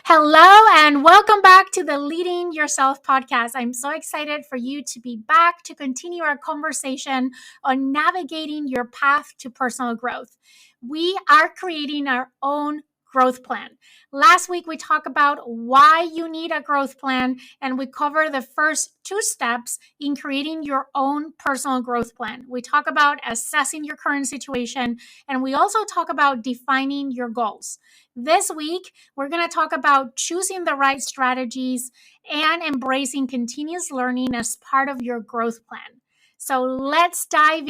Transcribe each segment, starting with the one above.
Hello and welcome back to the Leading Yourself podcast. I'm so excited for you to be back to continue our conversation on navigating your path to personal growth. We are creating our own growth plan. Last week, we talked about why you need a growth plan, and we cover the first two steps in creating your own personal growth plan. We talk about assessing your current situation, and we also talk about defining your goals. This week, we're going to talk about choosing the right strategies and embracing continuous learning as part of your growth plan. So let's dive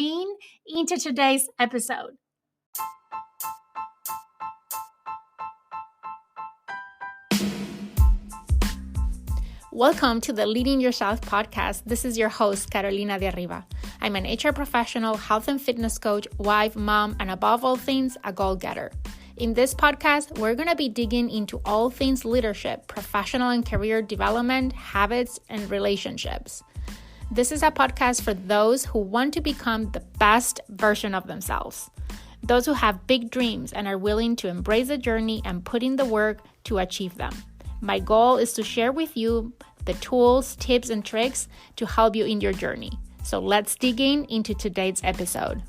into today's episode. Welcome to the Leading Yourself podcast. This is your host, Carolina de Arriba. I'm an HR professional, health and fitness coach, wife, mom, and above all things, a goal-getter. In this podcast, we're going to be digging into all things leadership, professional and career development, habits, and relationships. This is a podcast for those who want to become the best version of themselves. Those who have big dreams and are willing to embrace the journey and put in the work to achieve them. My goal is to share with you the tools, tips, and tricks to help you in your journey. So let's dig into today's episode.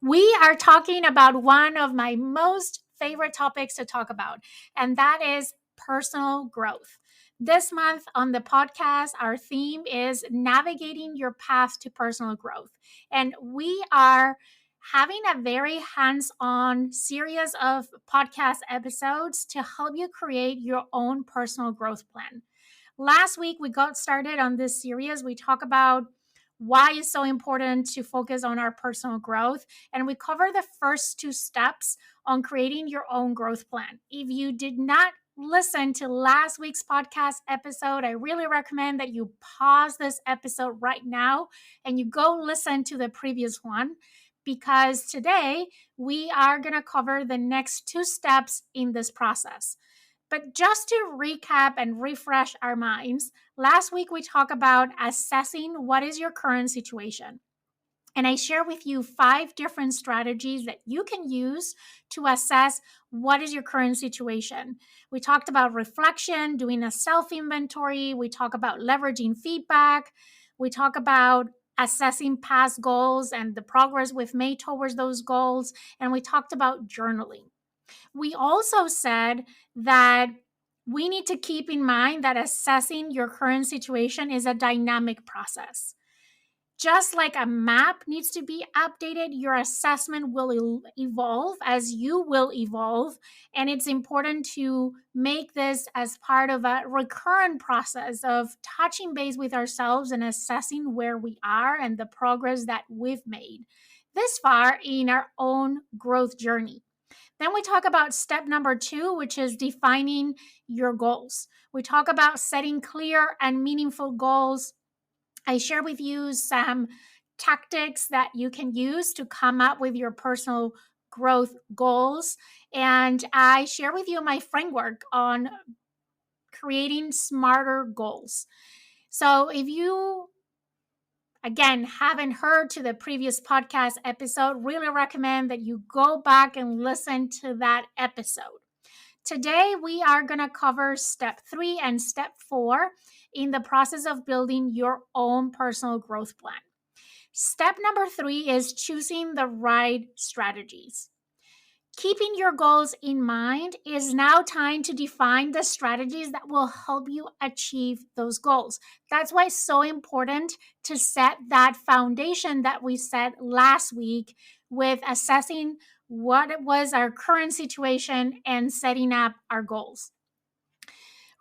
We are talking about one of my most favorite topics to talk about, and that is personal growth. This month on the podcast, our theme is navigating your path to personal growth. And we are having a very hands-on series of podcast episodes to help you create your own personal growth plan. Last week, we got started on this series. We talk about why it's so important to focus on our personal growth. And we cover the first two steps on creating your own growth plan. If you did not listen to last week's podcast episode, I really recommend that you pause this episode right now and you go listen to the previous one, because today we are going to cover the next two steps in this process. But just to recap and refresh our minds, last week we talked about assessing what is your current situation. And I share with you 5 different strategies that you can use to assess what is your current situation. We talked about reflection, doing a self-inventory. We talk about leveraging feedback. We talk about assessing past goals and the progress we've made towards those goals. And we talked about journaling. We also said that we need to keep in mind that assessing your current situation is a dynamic process. Just like a map needs to be updated, your assessment will evolve as you will evolve. And it's important to make this as part of a recurrent process of touching base with ourselves and assessing where we are and the progress that we've made this far in our own growth journey. Then we talk about step number 2, which is defining your goals. We talk about setting clear and meaningful goals. I share with you some tactics that you can use to come up with your personal growth goals. And I share with you my framework on creating smarter goals. So if you again haven't heard to the previous podcast episode, really recommend that you go back and listen to that episode. Today, we are going to cover step 3 and step 4 in the process of building your own personal growth plan. Step number 3 is choosing the right strategies. Keeping your goals in mind, is now time to define the strategies that will help you achieve those goals. That's why it's so important to set that foundation that we set last week with assessing what was our current situation and setting up our goals.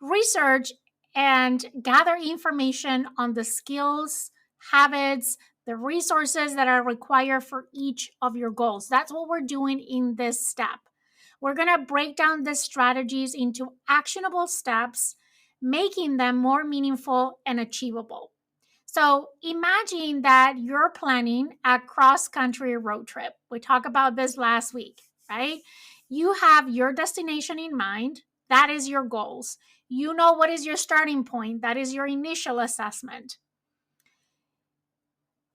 Research and gather information on the skills, habits, the resources that are required for each of your goals. That's what we're doing in this step. We're going to break down the strategies into actionable steps, making them more meaningful and achievable. So imagine that you're planning a cross-country road trip. We talked about this last week, right? You have your destination in mind. That is your goals. You know what is your starting point. That is your initial assessment.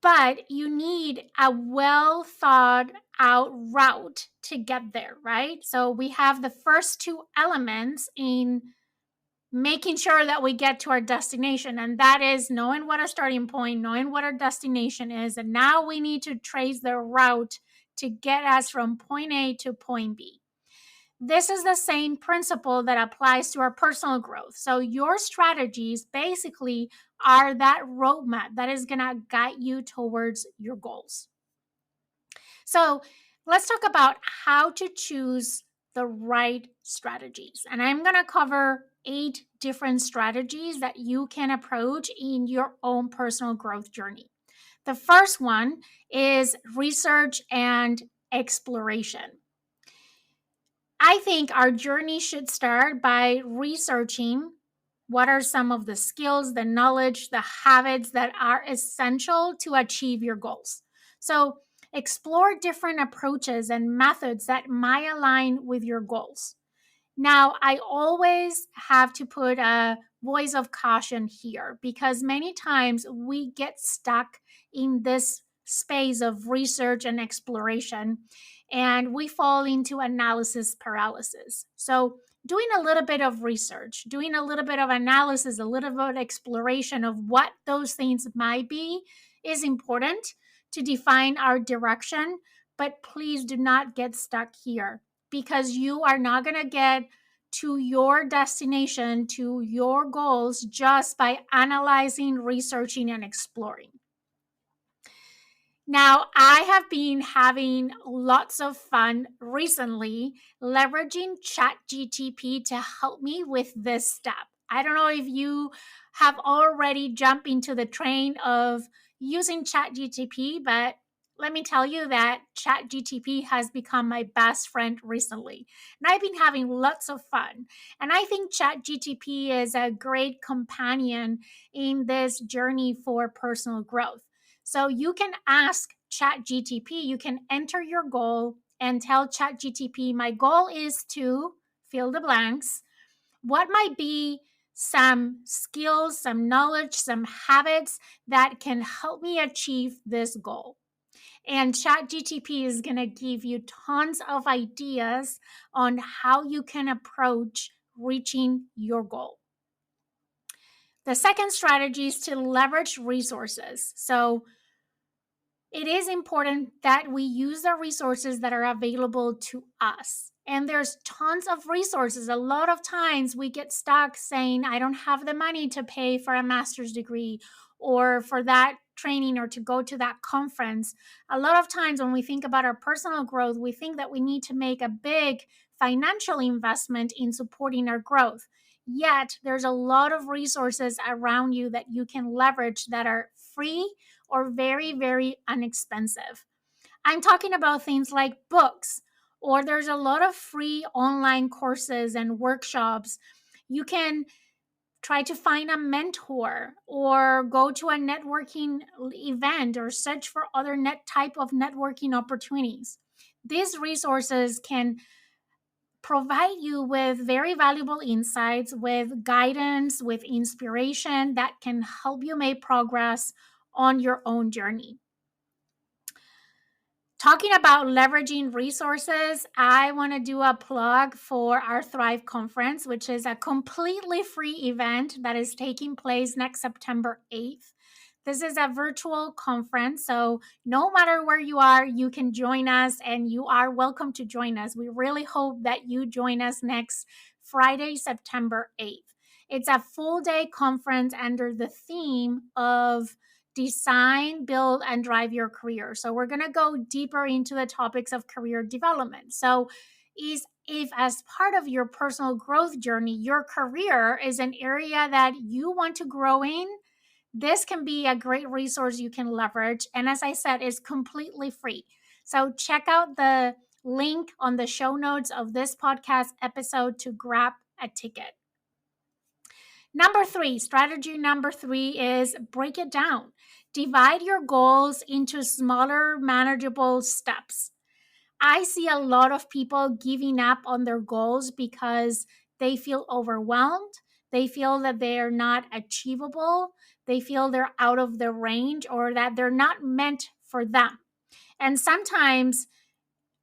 but you need a well thought out route to get there, right? So we have the first two elements in making sure that we get to our destination, and that is knowing what our starting point, knowing what our destination is, and now we need to trace the route to get us from point A to point B. This is the same principle that applies to our personal growth. So your strategies basically are that roadmap that is going to guide you towards your goals. So let's talk about how to choose the right strategies. And I'm going to cover 8 different strategies that you can approach in your own personal growth journey. The first one is research and exploration. I think our journey should start by researching what are some of the skills, the knowledge, the habits that are essential to achieve your goals. So, explore different approaches and methods that might align with your goals. Now, I always have to put a voice of caution here because many times we get stuck in this space of research and exploration and we fall into analysis paralysis. So, doing a little bit of research, doing a little bit of analysis, a little bit of exploration of what those things might be is important to define our direction. But please do not get stuck here because you are not going to get to your destination, to your goals, just by analyzing, researching, and exploring. Now, I have been having lots of fun recently leveraging ChatGTP to help me with this step. I don't know if you have already jumped into the train of using ChatGTP, but let me tell you that ChatGTP has become my best friend recently. And I've been having lots of fun. And I think ChatGTP is a great companion in this journey for personal growth. So you can ask ChatGTP, you can enter your goal and tell ChatGTP, my goal is to fill the blanks. What might be some skills, some knowledge, some habits that can help me achieve this goal? And ChatGTP is going to give you tons of ideas on how you can approach reaching your goal. The second strategy is to leverage resources. So it is important that we use the resources that are available to us. And there's tons of resources. A lot of times we get stuck saying, I don't have the money to pay for a master's degree or for that training or to go to that conference. A lot of times when we think about our personal growth, we think that we need to make a big financial investment in supporting our growth. Yet there's a lot of resources around you that you can leverage that are free or very, very inexpensive. I'm talking about things like books, or there's a lot of free online courses and workshops. You can try to find a mentor or go to a networking event or search for other type of networking opportunities. These resources can provide you with very valuable insights, with guidance, with inspiration that can help you make progress on your own journey. Talking about leveraging resources, I want to do a plug for our Thrive Conference, which is a completely free event that is taking place next September 8th. This is a virtual conference, so no matter where you are, you can join us and you are welcome to join us. We really hope that you join us next Friday, September 8th. It's a full day conference under the theme of design, build, and drive your career. So we're going to go deeper into the topics of career development. So if as part of your personal growth journey, your career is an area that you want to grow in, this can be a great resource you can leverage. And as I said, it's completely free. So check out the link on the show notes of this podcast episode to grab a ticket. Strategy number 3 is break it down. Divide your goals into smaller, manageable steps. I see a lot of people giving up on their goals because they feel overwhelmed. They feel that they are not achievable. They feel they're out of their range or that they're not meant for them. And sometimes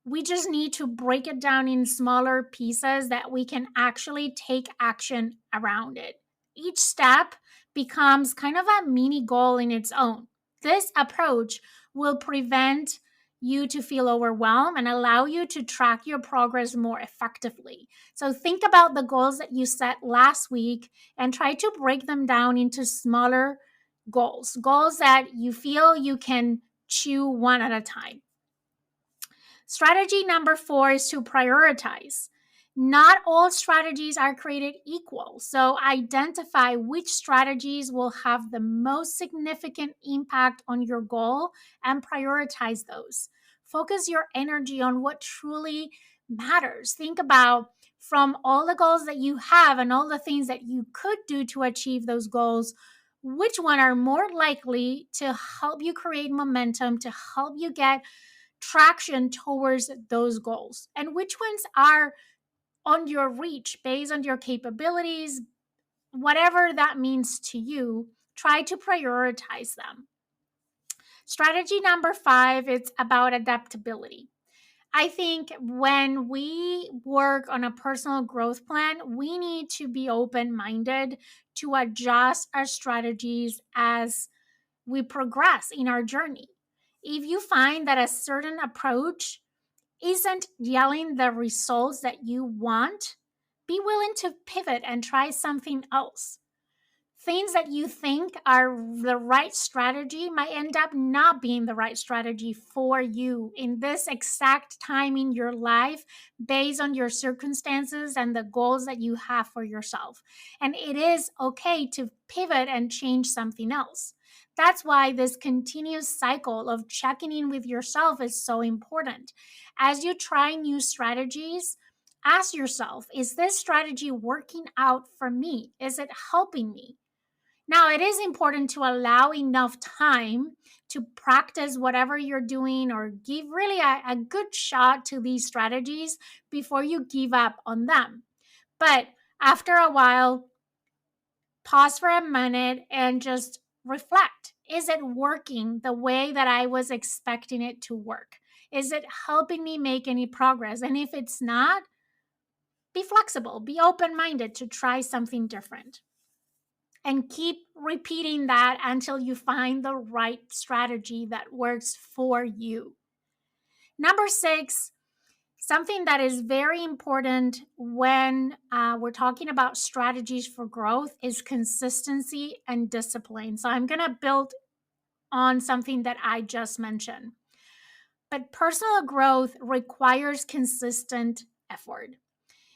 we just need to break it down in smaller pieces that we can actually take action around it. Each step becomes kind of a mini goal in its own. This approach will prevent you to feel overwhelmed and allow you to track your progress more effectively. So think about the goals that you set last week and try to break them down into smaller goals that you feel you can chew one at a time. Strategy number 4 is to prioritize. Not all strategies are created equal, so identify which strategies will have the most significant impact on your goal and prioritize those. Focus your energy on what truly matters. Think about from all the goals that you have and all the things that you could do to achieve those goals, which one are more likely to help you create momentum, to help you get traction towards those goals, and which ones are on your reach based on your capabilities, whatever that means to you. Try to prioritize them. Strategy number 5, it's about adaptability. I think when we work on a personal growth plan, we need to be open minded to adjust our strategies as we progress in our journey. If you find that a certain approach isn't yelling the results that you want, be willing to pivot and try something else. Things that you think are the right strategy might end up not being the right strategy for you in this exact time in your life based on your circumstances and the goals that you have for yourself. And it is okay to pivot and change something else. That's why this continuous cycle of checking in with yourself is so important. As you try new strategies, ask yourself, is this strategy working out for me? Is it helping me? Now, it is important to allow enough time to practice whatever you're doing or give really a good shot to these strategies before you give up on them. But after a while, pause for a minute and just reflect. Is it working the way that I was expecting it to work? Is it helping me make any progress? And if it's not, be flexible, be open minded to try something different. And keep repeating that until you find the right strategy that works for you. Number 6, something that is very important when we're talking about strategies for growth is consistency and discipline. So I'm going to build on something that I just mentioned. But personal growth requires consistent effort.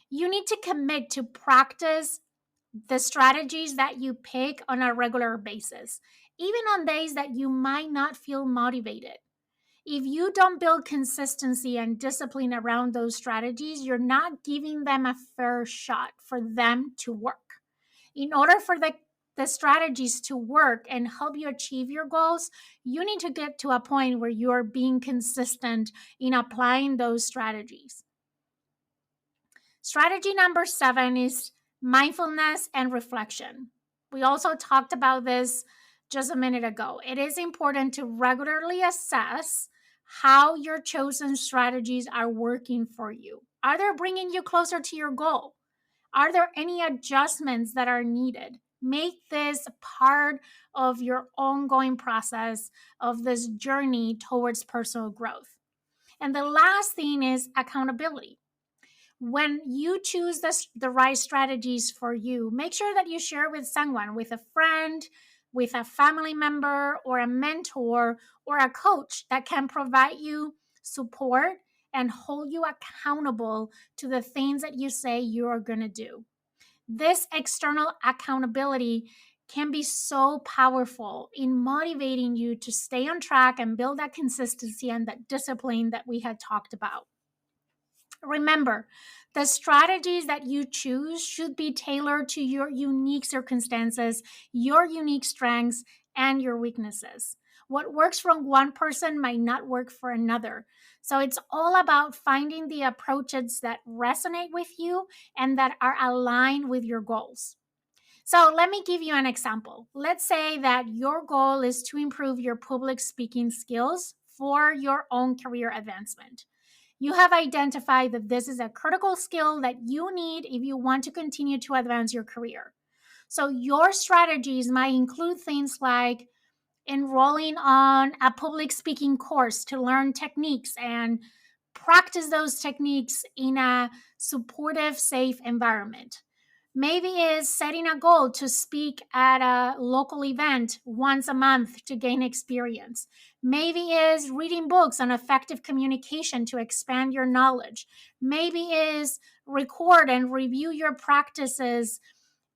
You need to commit to practice the strategies that you pick on a regular basis, even on days that you might not feel motivated. If you don't build consistency and discipline around those strategies, you're not giving them a fair shot for them to work. In order for the strategies to work and help you achieve your goals, you need to get to a point where you're being consistent in applying those strategies. Strategy number 7 is mindfulness and reflection. We also talked about this just a minute ago. It is important to regularly assess how your chosen strategies are working for you. Are they bringing you closer to your goal? Are there any adjustments that are needed? Make this part of your ongoing process of this journey towards personal growth. And the last thing is accountability. When you choose the right strategies for you, make sure that you share with someone, with a friend, with a family member, or a mentor, or a coach that can provide you support and hold you accountable to the things that you say you are going to do. This external accountability can be so powerful in motivating you to stay on track and build that consistency and that discipline that we had talked about. Remember, the strategies that you choose should be tailored to your unique circumstances, your unique strengths, and your weaknesses. What works for one person might not work for another. So it's all about finding the approaches that resonate with you and that are aligned with your goals. So let me give you an example. Let's say that your goal is to improve your public speaking skills for your own career advancement. You have identified that this is a critical skill that you need if you want to continue to advance your career. So your strategies might include things like enrolling on a public speaking course to learn techniques and practice those techniques in a supportive, safe environment. Maybe is setting a goal to speak at a local event once a month to gain experience. Maybe is reading books on effective communication to expand your knowledge. Maybe is record and review your practices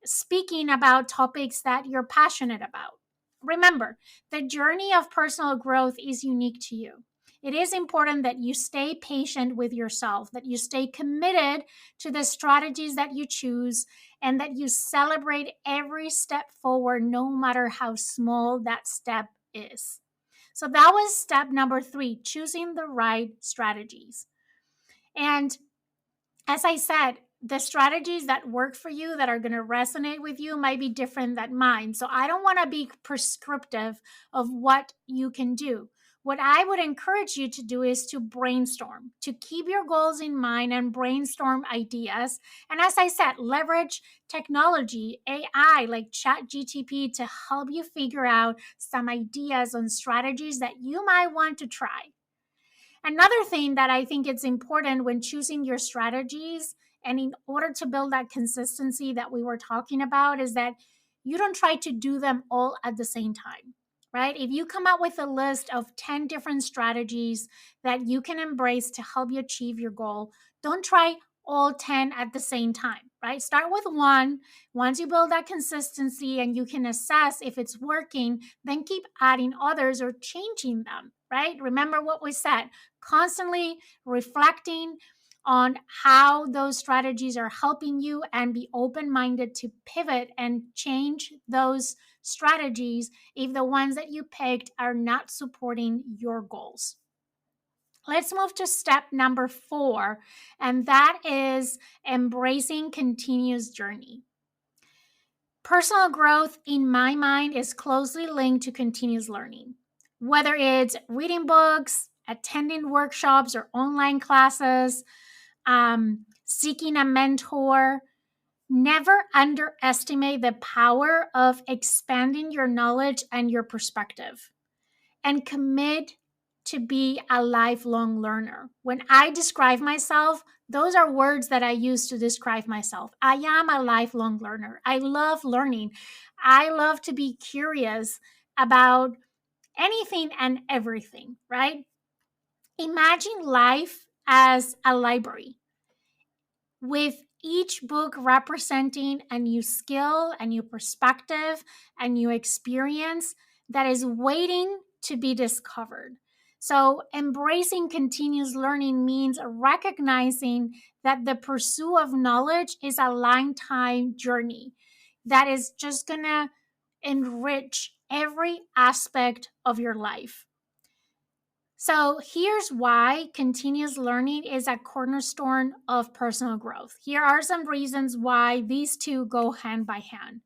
speaking about topics that you're passionate about. Remember, the journey of personal growth is unique to you. It is important that you stay patient with yourself, that you stay committed to the strategies that you choose, and that you celebrate every step forward, no matter how small that step is. So that was step number 3, choosing the right strategies. And as I said, the strategies that work for you, that are going to resonate with you, might be different than mine. So I don't want to be prescriptive of what you can do. What I would encourage you to do is to brainstorm, to keep your goals in mind and brainstorm ideas. And as I said, leverage technology, AI like ChatGTP to help you figure out some ideas on strategies that you might want to try. Another thing that I think it's important when choosing your strategies and in order to build that consistency that we were talking about is that you don't try to do them all at the same time, right? If you come up with a list of 10 different strategies that you can embrace to help you achieve your goal, don't try all 10 at the same time, right? Start with one. Once you build that consistency and you can assess if it's working, then keep adding others or changing them, right? Remember what we said, constantly reflecting on how those strategies are helping you and be open minded to pivot and change those strategies if the ones that you picked are not supporting your goals. Let's move to step number 4, and that is embracing continuous journey. Personal growth, in my mind, is closely linked to continuous learning. Whether it's reading books, attending workshops or online classes, seeking a mentor, never underestimate the power of expanding your knowledge and your perspective. And commit to be a lifelong learner. When I describe myself, those are words that I use to describe myself. I am a lifelong learner. I love learning. I love to be curious about anything and everything, right? Imagine life as a library with each book representing a new skill, a new perspective, a new experience that is waiting to be discovered. So, embracing continuous learning means recognizing that the pursuit of knowledge is a lifetime journey that is just going to enrich every aspect of your life. So, here's why continuous learning is a cornerstone of personal growth. Here are some reasons why these two go hand by hand.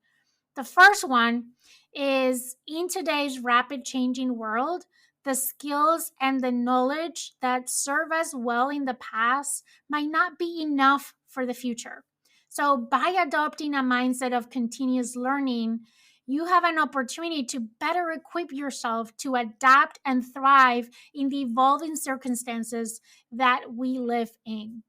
The first one is in today's rapid changing world, the skills and the knowledge that serve us well in the past might not be enough for the future. So, by adopting a mindset of continuous learning, you have an opportunity to better equip yourself to adapt and thrive in the evolving circumstances that we live in.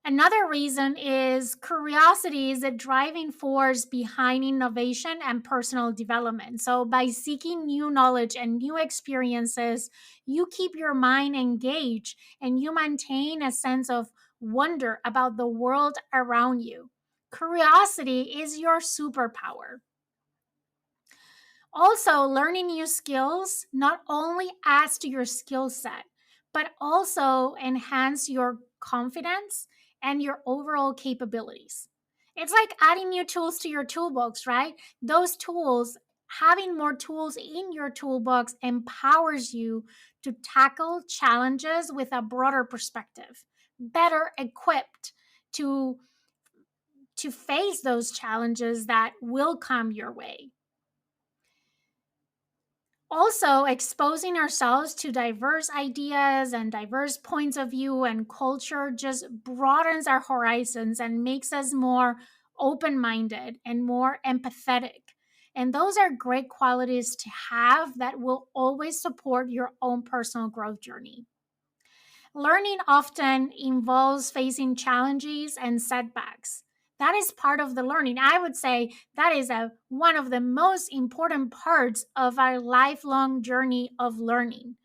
Another reason is curiosity is a driving force behind innovation and personal development. So, by seeking new knowledge and new experiences, you keep your mind engaged and you maintain a sense of wonder about the world around you. Curiosity is your superpower. Also, learning new skills not only adds to your skill set, but also enhance your confidence and your overall capabilities. It's like adding new tools to your toolbox, right? Those tools, having more tools in your toolbox empowers you to tackle challenges with a broader perspective, better equipped to to face those challenges that will come your way. Also, exposing ourselves to diverse ideas and diverse points of view and culture just broadens our horizons and makes us more open minded and more empathetic. And those are great qualities to have that will always support your own personal growth journey. Learning often involves facing challenges and setbacks. That is part of the learning. I would say that is one of the most important parts of our lifelong journey of learning.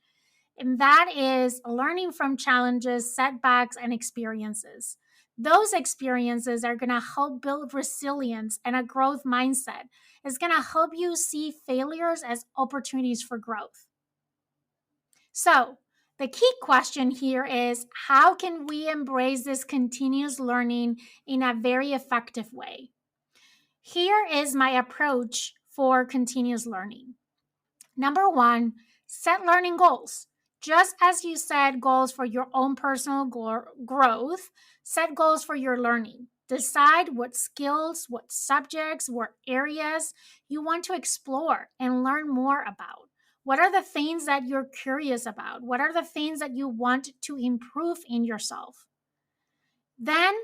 And that is learning from challenges, setbacks, and experiences. Those experiences are going to help build resilience and a growth mindset. It's going to help you see failures as opportunities for growth. So, the key question here is how can we embrace this continuous learning in a very effective way? Here is my approach for continuous learning. Number one, set learning goals. Just as you set goals for your own personal growth, set goals for your learning. Decide what skills, what subjects, what areas you want to explore and learn more about. What are the things that you're curious about? What are the things that you want to improve in yourself? Then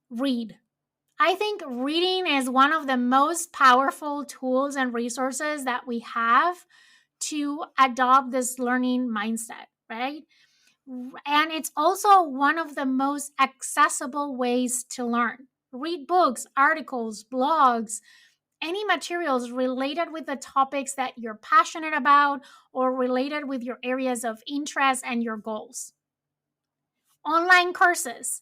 read. I think reading is one of the most powerful tools and resources that we have to adopt this learning mindset, right? And it's also one of the most accessible ways to learn. Read books, articles, blogs, any materials related with the topics that you're passionate about or related with your areas of interest and your goals. Online courses.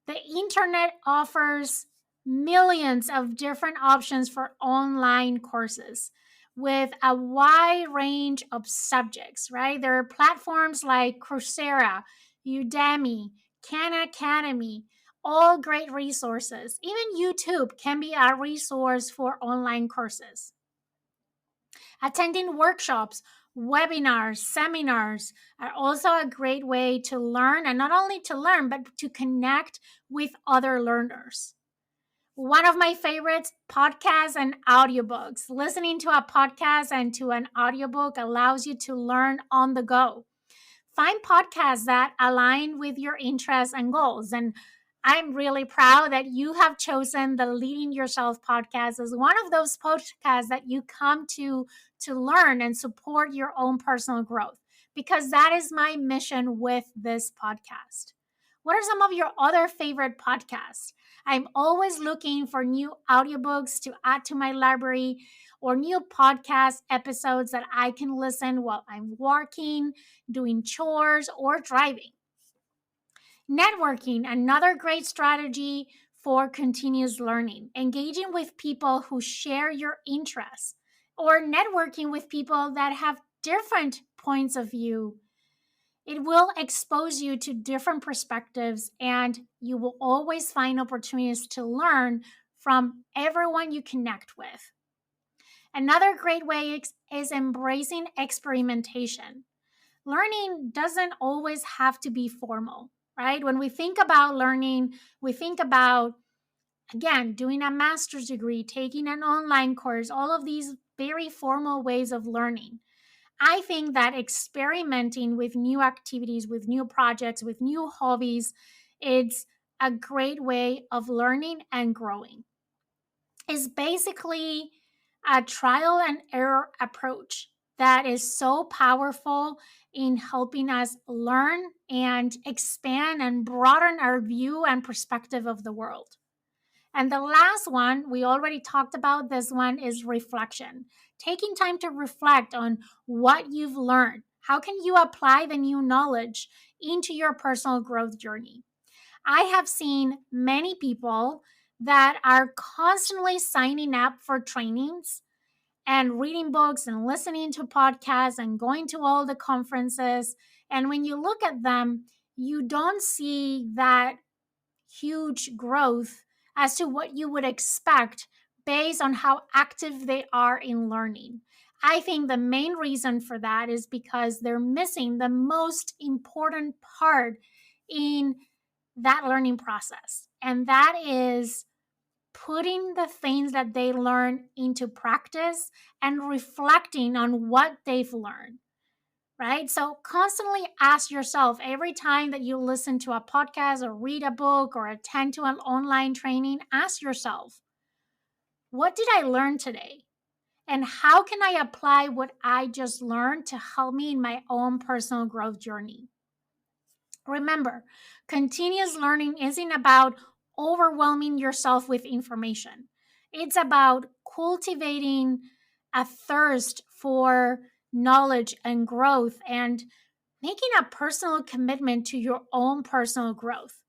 The internet offers millions of different options for online courses with a wide range of subjects, right? There are platforms like Coursera, Udemy, Khan Academy, all great resources. Even YouTube can be a resource for online courses. Attending workshops, webinars, seminars are also a great way to learn, and not only to learn, but to connect with other learners. One of my favorites, podcasts and audiobooks. Listening to a podcast and to an audiobook allows you to learn on the go. Find podcasts that align with your interests and goals. And I'm really proud that you have chosen the Leading Yourself podcast as one of those podcasts that you come to learn and support your own personal growth, because that is my mission with this podcast. What are some of your other favorite podcasts? I'm always looking for new audiobooks to add to my library or new podcast episodes that I can listen while I'm working, doing chores, or driving. Networking, another great strategy for continuous learning. Engaging with people who share your interests or networking with people that have different points of view. It will expose you to different perspectives, and you will always find opportunities to learn from everyone you connect with. Another great way is embracing experimentation. Learning doesn't always have to be formal, right? When we think about learning, we think about, again, doing a master's degree, taking an online course, all of these very formal ways of learning. I think that experimenting with new activities, with new projects, with new hobbies, it's a great way of learning and growing. It's basically a trial and error approach that is so powerful in helping us learn and expand and broaden our view and perspective of the world. And the last one, we already talked about this one, is reflection. Taking time to reflect on what you've learned. How can you apply the new knowledge into your personal growth journey? I have seen many people that are constantly signing up for trainings and reading books and listening to podcasts and going to all the conferences. And when you look at them, you don't see that huge growth as to what you would expect based on how active they are in learning. I think the main reason for that is because they're missing the most important part in that learning process, and that is putting the things that they learn into practice and reflecting on what they've learned, right? So constantly ask yourself every time that you listen to a podcast or read a book or attend to an online training, ask yourself, what did I learn today? And how can I apply what I just learned to help me in my own personal growth journey? Remember, continuous learning isn't about overwhelming yourself with information. It's about cultivating a thirst for knowledge and growth and making a personal commitment to your own personal growth.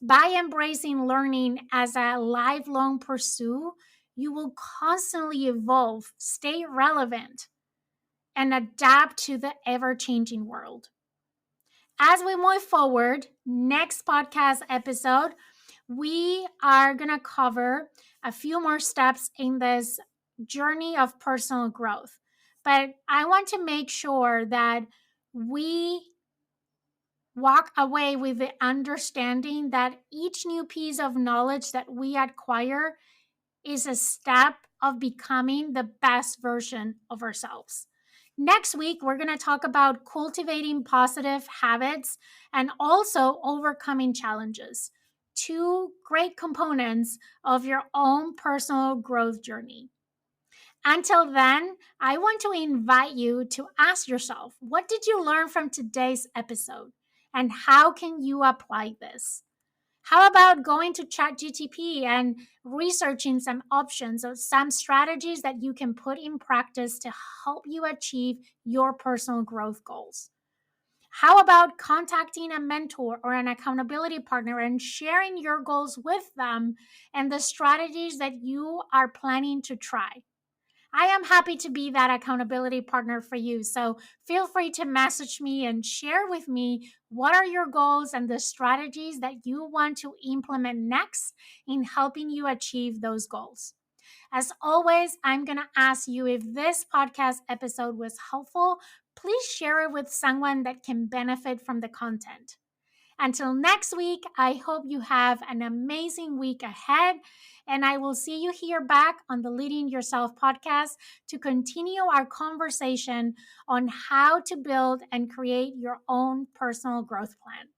By embracing learning as a lifelong pursuit, you will constantly evolve, stay relevant, and adapt to the ever changing world. As we move forward, next podcast episode, we are going to cover a few more steps in this journey of personal growth. But I want to make sure that we walk away with the understanding that each new piece of knowledge that we acquire is a step of becoming the best version of ourselves. Next week, we're going to talk about cultivating positive habits and also overcoming challenges. Two great components of your own personal growth journey. Until then, I want to invite you to ask yourself, what did you learn from today's episode? And how can you apply this? How about going to ChatGTP and researching some options or some strategies that you can put in practice to help you achieve your personal growth goals? How about contacting a mentor or an accountability partner and sharing your goals with them and the strategies that you are planning to try? I am happy to be that accountability partner for you. So feel free to message me and share with me what are your goals and the strategies that you want to implement next in helping you achieve those goals. As always, I'm going to ask you if this podcast episode was helpful, please share it with someone that can benefit from the content. Until next week, I hope you have an amazing week ahead. And I will see you here back on the Leading Yourself podcast to continue our conversation on how to build and create your own personal growth plan.